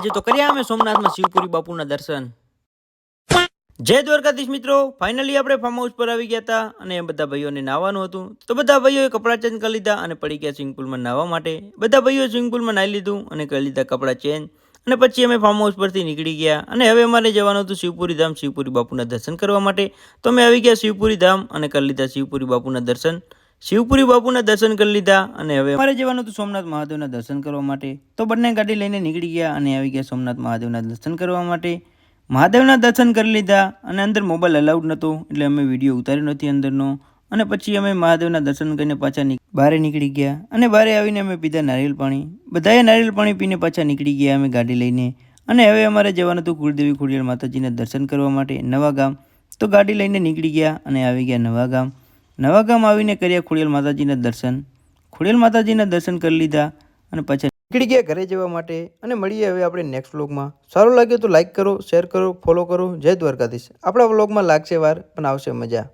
આજે તો કર્યા અમે સોમનાથમાં શિવપુરી બાપુના દર્શન। જય દ્વારકાધીશ મિત્રો, ફાઇનલી આપણે ફાર્મ હાઉસ પર આવી ગયા હતા અને બધા ભાઈઓને નાહવાનું હતું તો બધા ભાઈઓએ કપડાં ચેન્જ કરી લીધા અને પડી ગયા સ્વિમિંગ પુલમાં નાહવા માટે। બધા ભાઈઓ સ્વિમિંગ પુલમાં નાહી લીધું અને કરી લીધા કપડાં ચેન્જ અને પછી અમે ફાર્મ હાઉસ પરથી નીકળી ગયા અને હવે અમારે જવાનું હતું શિવપુરી ધામ, શિવપુરી બાપુના દર્શન કરવા માટે। તો અમે આવી ગયા શિવપુરી ધામ અને કરી લીધા શિવપુરી બાપુના દર્શન। શિવપુરી બાપુના દર્શન કરી લીધા અને હવે અમારે જવાનું હતું સોમનાથ મહાદેવના દર્શન કરવા માટે। તો બંને ગાડી લઈને નીકળી ગયા અને આવી ગયા સોમનાથ મહાદેવના દર્શન કરવા માટે। મહાદેવના દર્શન કરી લીધા અને અંદર મોબાઈલ અલાઉડ નહોતો એટલે અમે વિડીયો ઉતાર્યો નથી અંદરનો। અને પછી અમે મહાદેવના દર્શન કરીને પાછા બહાર નીકળી ગયા અને બહાર આવીને અમે પીધા નારિયેળ પાણી। બધાએ નારિયેળ પાણી પીને પાછા નીકળી ગયા અમે ગાડી લઈને। અને હવે અમારે જવાનું હતું કુળદેવી ખોડિયાર માતાજીના દર્શન કરવા માટે નવા ગામ। તો ગાડી લઈને નીકળી ગયા અને આવી ગયા નવા ગામ। નવા ગામ આવીને કર્યા ખોડિયાર માતાજીના દર્શન। ખોડિયાર માતાજીના દર્શન કરી લીધા અને પાછા નીકળી ગયા ઘરે જવા માટે। અને મળીએ હવે આપણે નેક્સ્ટ વ્લોગમાં। સારું લાગ્યું તો લાઈક કરો, શેર કરો, ફોલો કરો। જય દ્વારકાધીશ। આપણા વ્લોગમાં લાગશે વાર પણ આવશે મજા।